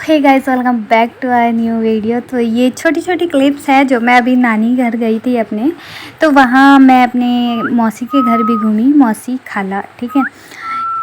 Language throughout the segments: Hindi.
Hey guys, welcome back to our new video. तो ये छोटी छोटी क्लिप्स है जो मैं अभी नानी घर गई थी अपने, तो वहाँ मैं अपने मौसी के घर भी घूमी, मौसी खाला, ठीक है।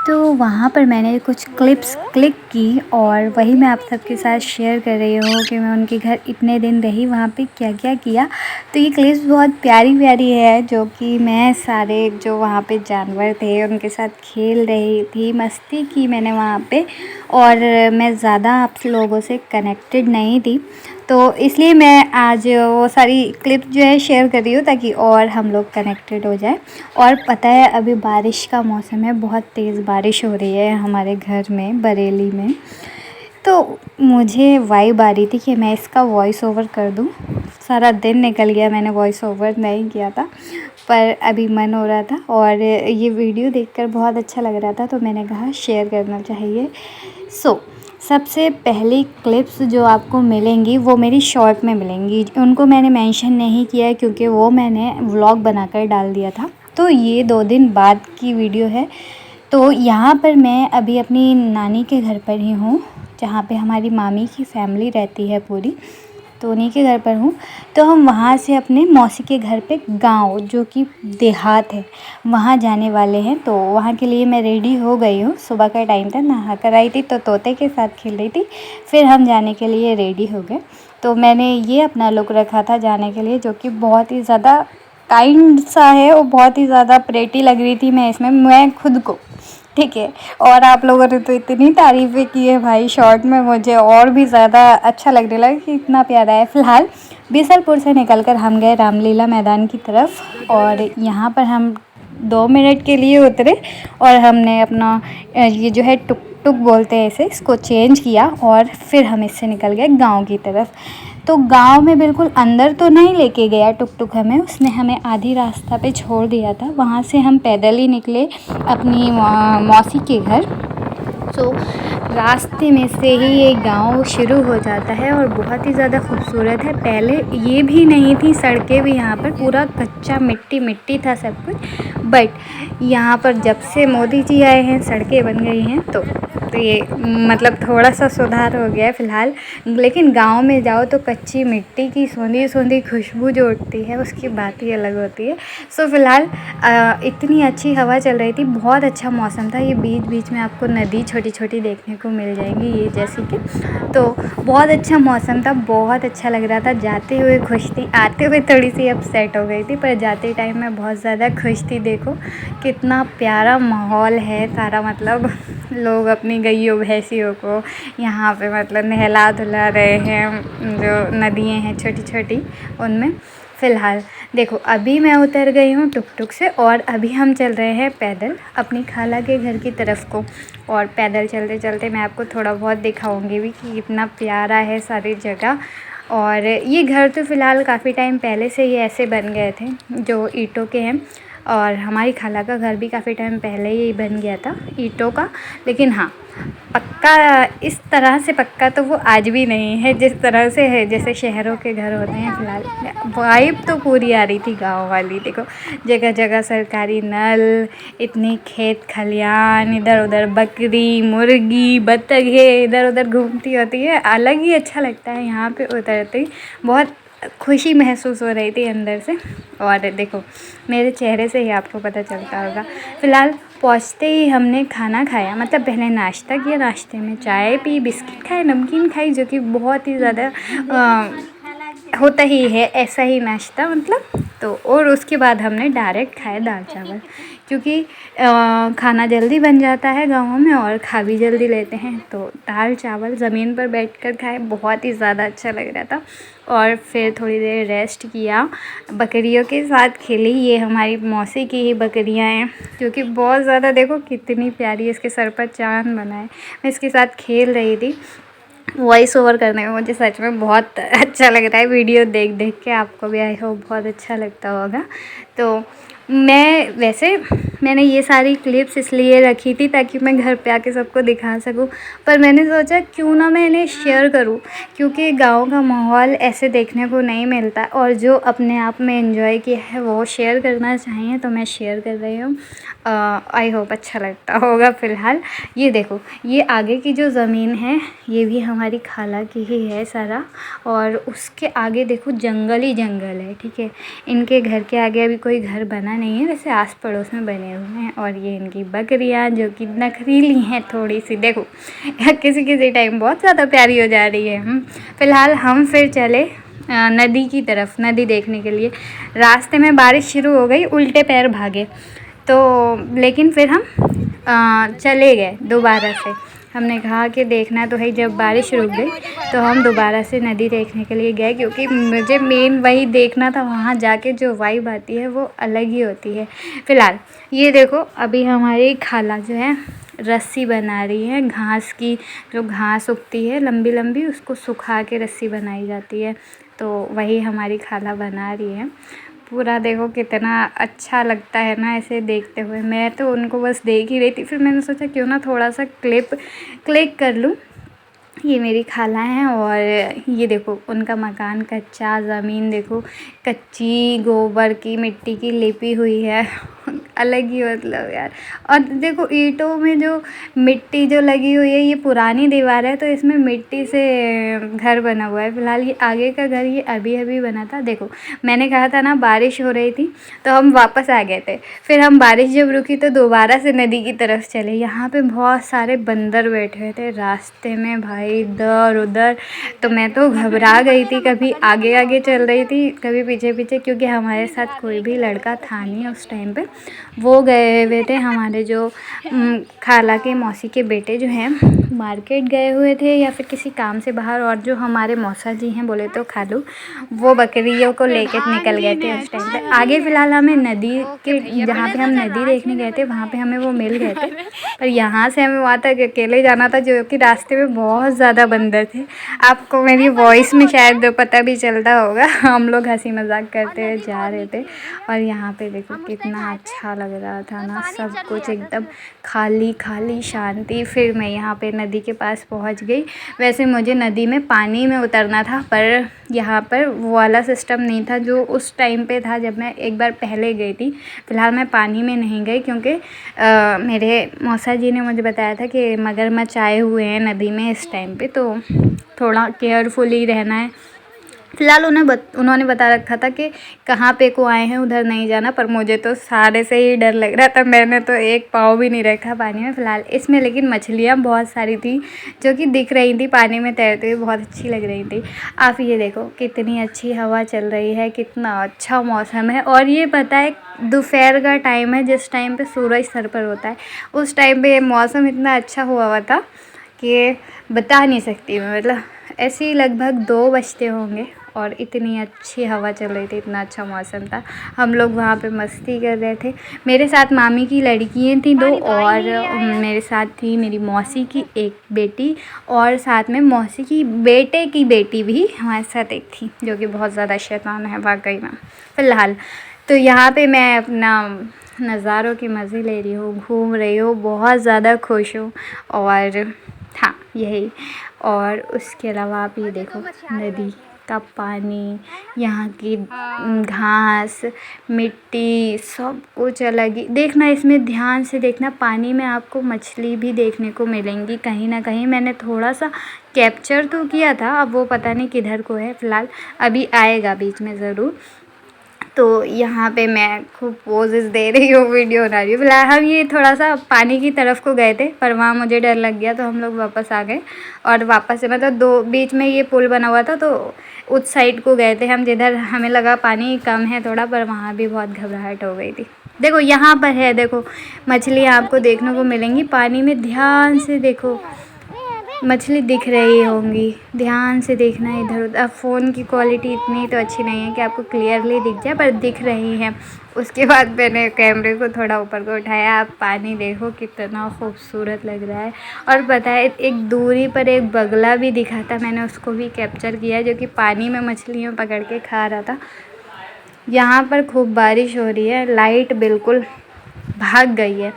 तो वहाँ पर मैंने कुछ क्लिप्स क्लिक की और वही मैं आप सबके साथ शेयर कर रही हूँ कि मैं उनके घर इतने दिन रही, वहाँ पे क्या क्या किया। तो ये क्लिप्स बहुत प्यारी प्यारी है, जो कि मैं सारे जो वहाँ पे जानवर थे उनके साथ खेल रही थी, मस्ती की मैंने वहाँ पे। और मैं ज़्यादा आप लोगों से कनेक्टेड नहीं थी, तो इसलिए मैं आज वो सारी क्लिप जो है शेयर कर रही हूँ ताकि और हम लोग कनेक्टेड हो जाए। और पता है अभी बारिश का मौसम है, बहुत तेज़ बारिश हो रही है हमारे घर में, बरेली में। तो मुझे वाइब आ रही थी कि मैं इसका वॉइस ओवर कर दूँ। सारा दिन निकल गया, मैंने वॉइस ओवर नहीं किया था, पर अभी मन हो रहा था और ये वीडियो देखकर बहुत अच्छा लग रहा था, तो मैंने कहा शेयर करना चाहिए। सबसे पहली क्लिप्स जो आपको मिलेंगी वो मेरी शॉर्ट में मिलेंगी। उनको मैंने मेंशन नहीं किया है क्योंकि वो मैंने व्लॉग बनाकर डाल दिया था। तो ये 2 दिन बाद की वीडियो है। तो यहाँ पर मैं अभी अपनी नानी के घर पर ही हूँ, जहाँ पे हमारी मामी की फैमिली रहती है पूरी, तो उन्हीं के घर पर हूँ। तो हम वहाँ से अपने मौसी के घर पे गांव, जो कि देहात है, वहाँ जाने वाले हैं। तो वहाँ के लिए मैं रेडी हो गई हूँ। सुबह का टाइम था, नहा कर आई थी तो तोते के साथ खेल रही थी, फिर हम जाने के लिए रेडी हो गए। तो मैंने ये अपना लुक रखा था जाने के लिए, जो कि बहुत ही ज़्यादा काइंड सा है और बहुत ही ज़्यादा प्रेटी लग रही थी मैं इसमें, मैं खुद को, ठीक है। और आप लोगों ने तो इतनी तारीफ़ें की है भाई, शॉर्ट में मुझे और भी ज़्यादा अच्छा लगने लगा कि इतना प्यारा है। फ़िलहाल बीसलपुर से निकलकर हम गए रामलीला मैदान की तरफ, और यहाँ पर हम 2 मिनट के लिए उतरे और हमने अपना ये जो है टुक टुक बोलते हैं इसे, इसको चेंज किया और फिर हम इससे निकल गए गांव की तरफ। तो गांव में बिल्कुल अंदर तो नहीं लेके गया टुक टुक हमें, उसने हमें आधी रास्ता पे छोड़ दिया था। वहाँ से हम पैदल ही निकले अपनी मौसी के घर। तो रास्ते में से ही ये गांव शुरू हो जाता है और बहुत ही ज़्यादा खूबसूरत है। पहले ये भी नहीं थी सड़कें भी, यहाँ पर पूरा कच्चा मिट्टी मिट्टी था सब कुछ, बट यहाँ पर जब से मोदी जी आए हैं सड़कें बन गई हैं, तो ये मतलब थोड़ा सा सुधार हो गया है फ़िलहाल। लेकिन गांव में जाओ तो कच्ची मिट्टी की सोंधी सोंधी खुशबू जो उठती है उसकी बात ही अलग होती है। फ़िलहाल इतनी अच्छी हवा चल रही थी, बहुत अच्छा मौसम था। ये बीच बीच में आपको नदी छोटी छोटी देखने को मिल जाएंगी, ये जैसे कि, तो बहुत अच्छा मौसम था, बहुत अच्छा लग रहा था। जाते हुए खुश थी, आते हुए थोड़ी सी अपसेट हो गई थी, पर जाते टाइम मैं बहुत ज़्यादा खुश थी। देखो कितना प्यारा माहौल है सारा, मतलब लोग अपनी गइयों भैंसियों को यहाँ पे मतलब नहला धुला रहे हैं, जो नदियाँ हैं छोटी छोटी उनमें। फ़िलहाल देखो अभी मैं उतर गई हूँ टुक टुक से और अभी हम चल रहे हैं पैदल अपनी खाला के घर की तरफ को। और पैदल चलते चलते मैं आपको थोड़ा बहुत दिखाऊंगी भी कि कितना प्यारा है सारी जगह। और ये घर तो फ़िलहाल काफ़ी टाइम पहले से ही ऐसे बन गए थे, जो ईंटों के हैं। और हमारी खाला का घर भी काफ़ी टाइम पहले ही बन गया था ईंटों का, लेकिन हाँ पक्का इस तरह से पक्का तो वो आज भी नहीं है जिस तरह से है जैसे शहरों के घर होते हैं। फ़िलहाल वाइब तो पूरी आ रही थी गांव वाली। देखो जगह जगह सरकारी नल, इतनी खेत खलियान, इधर उधर बकरी मुर्गी बत्तखें इधर उधर घूमती होती है, अलग ही अच्छा लगता है यहाँ पे उतरते ही। बहुत खुशी महसूस हो रही थी अंदर से। और देखो मेरे चेहरे से ही आपको पता चलता होगा। फ़िलहाल पहुँचते ही हमने खाना खाया, मतलब पहले नाश्ता किया, नाश्ते में चाय पी, बिस्किट खाए, नमकीन खाई, जो कि बहुत ही ज़्यादा होता ही है ऐसा ही नाश्ता मतलब। तो और उसके बाद हमने डायरेक्ट खाया दाल चावल, क्योंकि खाना जल्दी बन जाता है गाँव में और खा भी जल्दी लेते हैं। तो दाल चावल ज़मीन पर बैठकर खाए, बहुत ही ज़्यादा अच्छा लग रहा था। और फिर थोड़ी देर रेस्ट किया, बकरियों के साथ खेली। ये हमारी मौसी की ही बकरियां हैं, जो कि बहुत ज़्यादा, देखो कितनी प्यारी, इसके सर पर चाँद बना है। मैं इसके साथ खेल रही थी। वॉइस ओवर करने में मुझे सच में बहुत अच्छा लग रहा है, वीडियो देख देख के आपको भी आई होप बहुत अच्छा लगता होगा। तो मैंने ये सारी क्लिप्स इसलिए रखी थी ताकि मैं घर पे आके सबको दिखा सकूं, पर मैंने सोचा क्यों ना मैं इन्हें शेयर करूं, क्योंकि गांव का माहौल ऐसे देखने को नहीं मिलता और जो अपने आप में एंजॉय किया है वो शेयर करना चाहिए, तो मैं शेयर कर रही हूँ। आई होप अच्छा लगता होगा। फ़िलहाल ये देखो, ये आगे की जो ज़मीन है ये भी हमारी खाला की ही है सारा, और उसके आगे देखो जंगल ही जंगल है, ठीक है। इनके घर के आगे अभी कोई घर बना नहीं है, वैसे आस पड़ोस में बने हुए हैं। और ये इनकी बकरियां जो कि नखरीली हैं थोड़ी सी, देखो किसी किसी टाइम बहुत ज़्यादा प्यारी हो जा रही है। फ़िलहाल हम फिर चले नदी की तरफ, नदी देखने के लिए। रास्ते में बारिश शुरू हो गई, उल्टे पैर भागे तो, लेकिन फिर हम चले गए दोबारा से। हमने कहा कि देखना तो है, जब बारिश रुक गई तो हम दोबारा से नदी देखने के लिए गए, क्योंकि मुझे मेन वही देखना था। वहाँ जाके जो वाइब आती है वो अलग ही होती है। फ़िलहाल ये देखो, अभी हमारी खाला जो है रस्सी बना रही है घास की। जो घास उगती है लंबी लंबी, उसको सुखा के रस्सी बनाई जाती है, तो वही हमारी खाला बना रही है। पूरा देखो कितना अच्छा लगता है ना ऐसे देखते हुए। मैं तो उनको बस देख ही रही थी, फिर मैंने सोचा क्यों ना थोड़ा सा क्लिक कर लूँ। ये मेरी खाला हैं, और ये देखो उनका मकान कच्चा, ज़मीन देखो कच्ची गोबर की मिट्टी की लिपी हुई है अलग ही मतलब यार। और देखो ईंटों में जो मिट्टी जो लगी हुई है, ये पुरानी दीवार है तो इसमें मिट्टी से घर बना हुआ है। फ़िलहाल ये आगे का घर ये अभी अभी बना था। देखो मैंने कहा था ना बारिश हो रही थी तो हम वापस आ गए थे, फिर हम बारिश जब रुकी तो दोबारा से नदी की तरफ चले। यहाँ पे बहुत सारे बंदर बैठे हुए थे रास्ते में भाई, इधर उधर। तो मैं तो घबरा गई थी, कभी आगे आगे चल रही थी कभी पीछे पीछे, क्योंकि हमारे साथ कोई भी लड़का था नहीं उस टाइम पे। वो गए हुए थे हमारे जो खाला के मौसी के बेटे जो हैं मार्केट गए हुए थे या फिर किसी काम से बाहर, और जो हमारे मौसा जी हैं बोले तो खालू, वो बकरियों को लेकर निकल गए थे उस टाइम पे। आगे फ़िलहाल हमें नदी के, जहाँ पे हम नदी देखने गए थे वहाँ पे हमें वो मिल गए थे, पर यहाँ से हमें वहाँ तक अकेले जाना था, जो कि रास्ते में बहुत ज़्यादा बंदर थे। आपको मेरी वॉइस में शायद पता भी चलता होगा। हम लोग हंसी मजाक करते हुए जा रहे थे, और यहाँ पे देखो कितना अच्छा लग रहा था ना, सब कुछ एकदम खाली खाली शांति। फिर मैं यहाँ पे नदी के पास पहुँच गई। वैसे मुझे नदी में पानी में उतरना था, पर यहाँ पर वो वाला सिस्टम नहीं था जो उस टाइम पे था जब मैं एक बार पहले गई थी। फ़िलहाल मैं पानी में नहीं गई, क्योंकि मेरे मौसा जी ने मुझे बताया था कि मगरमच्छ आए हुए हैं नदी में इस टाइम पे, तो थोड़ा केयरफुली रहना है। फ़िलहाल उन्होंने बता रखा था कि कहाँ पे को आए हैं उधर नहीं जाना, पर मुझे तो सारे से ही डर लग रहा था। मैंने तो एक पाँव भी नहीं रखा पानी में फ़िलहाल इसमें, लेकिन मछलियाँ बहुत सारी थी जो कि दिख रही थी पानी में तैरते हुए, बहुत अच्छी लग रही थी। आप ये देखो कितनी अच्छी हवा चल रही है, कितना अच्छा मौसम है। और ये पता है दोपहर का टाइम है, जिस टाइम पे सूरज सर पर होता है, उस टाइम पे मौसम इतना अच्छा हुआ था कि बता नहीं सकती मैं। मतलब ऐसे ही लगभग 2 बजते होंगे और इतनी अच्छी हवा चल रही थी, इतना अच्छा मौसम था। हम लोग वहाँ पे मस्ती कर रहे थे। मेरे साथ मामी की लड़कियाँ थी 2, और मेरे साथ थी मेरी मौसी की एक बेटी, और साथ में मौसी की बेटे की बेटी भी हमारे साथ एक थी, जो कि बहुत ज़्यादा शैतान है वाकई में। फ़िलहाल तो यहाँ पे मैं अपना नज़ारों की मज़े ले रही हूँ, घूम रही हूँ, बहुत ज़्यादा खुश हूँ। और हाँ यही, और उसके अलावा आप ये देखो नदी का पानी, यहाँ की घास, मिट्टी, सब कुछ अलग ही। देखना इसमें ध्यान से देखना, पानी में आपको मछली भी देखने को मिलेंगी कहीं ना कहीं। मैंने थोड़ा सा कैप्चर तो किया था, अब वो पता नहीं किधर को है। फ़िलहाल अभी आएगा बीच में ज़रूर। तो यहाँ पे मैं खूब पोजेस दे रही हूँ, वीडियो बना रही हूँ। फिलहाल हम ये थोड़ा सा पानी की तरफ को गए थे, पर वहाँ मुझे डर लग गया तो हम लोग वापस आ गए। और वापस से मतलब 2 बीच में ये पुल बना हुआ था, तो उस साइड को गए थे हम, जिधर हमें लगा पानी कम है थोड़ा, पर वहाँ भी बहुत घबराहट हो गई थी। देखो यहाँ पर है, देखो मछलियाँ आपको देखने को मिलेंगी पानी में। ध्यान से देखो, मछली दिख रही होंगी, ध्यान से देखना इधर उधर। अब फ़ोन की क्वालिटी इतनी तो अच्छी नहीं है कि आपको क्लियरली दिख जाए, पर दिख रही हैं। उसके बाद मैंने कैमरे को थोड़ा ऊपर को उठाया। आप पानी देखो कितना खूबसूरत लग रहा है। और पता है एक दूरी पर एक बगला भी दिखा था, मैंने उसको भी कैप्चर किया, जो कि पानी में मछलियाँ पकड़ के खा रहा था। यहाँ पर खूब बारिश हो रही है, लाइट बिल्कुल भाग गई है।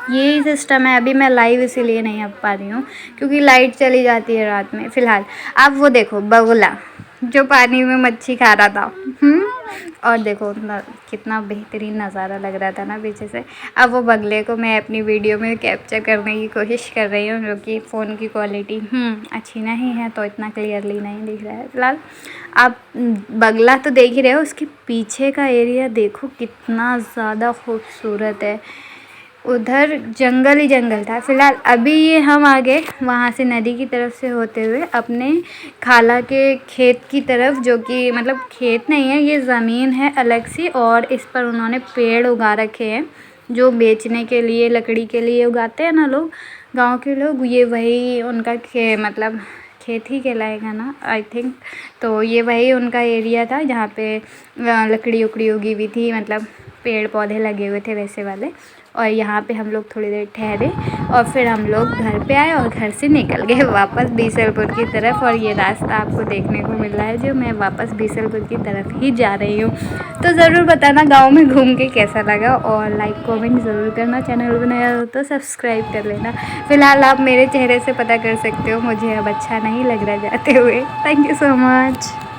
यही सिस्टम है। अभी मैं लाइव इसीलिए नहीं आ पा रही हूँ क्योंकि लाइट चली जाती है रात में। फ़िलहाल आप वो देखो बगुला जो पानी में मच्छी खा रहा था। और देखो कितना बेहतरीन नज़ारा लग रहा था ना पीछे से। अब वो बगले को मैं अपनी वीडियो में कैप्चर करने की कोशिश कर रही हूँ, जो कि फ़ोन की क्वालिटी अच्छी नहीं है तो इतना क्लियरली नहीं दिख रहा है फ़िलहाल। आप बगला तो देख ही रहे हो, उसके पीछे का एरिया देखो कितना ज़्यादा खूबसूरत है। उधर जंगल ही जंगल था। फ़िलहाल अभी ये हम आ गए वहाँ से नदी की तरफ से होते हुए अपने खाला के खेत की तरफ, जो कि मतलब खेत नहीं है, ये ज़मीन है अलग सी, और इस पर उन्होंने पेड़ उगा रखे हैं जो बेचने के लिए, लकड़ी के लिए उगाते हैं ना लोग, गांव के लोग। ये वही उनका मतलब खेत ही कहलाएगा ना आई थिंक। तो ये वही उनका एरिया था जहाँ पे लकड़ी उकड़ी उगी हुई थी, मतलब पेड़ पौधे लगे हुए थे वैसे वाले। और यहाँ पे हम लोग थोड़ी देर ठहरे और फिर हम लोग घर पे आए और घर से निकल गए वापस बीसलपुर की तरफ। और ये रास्ता आपको देखने को मिल रहा है जो मैं वापस बीसलपुर की तरफ ही जा रही हूँ। तो ज़रूर बताना गांव में घूम के कैसा लगा, और लाइक कमेंट ज़रूर करना। चैनल बनाया हो तो सब्सक्राइब कर लेना। फ़िलहाल आप मेरे चेहरे से पता कर सकते हो मुझे अब अच्छा नहीं लग रहा जाते हुए। Thank you so much.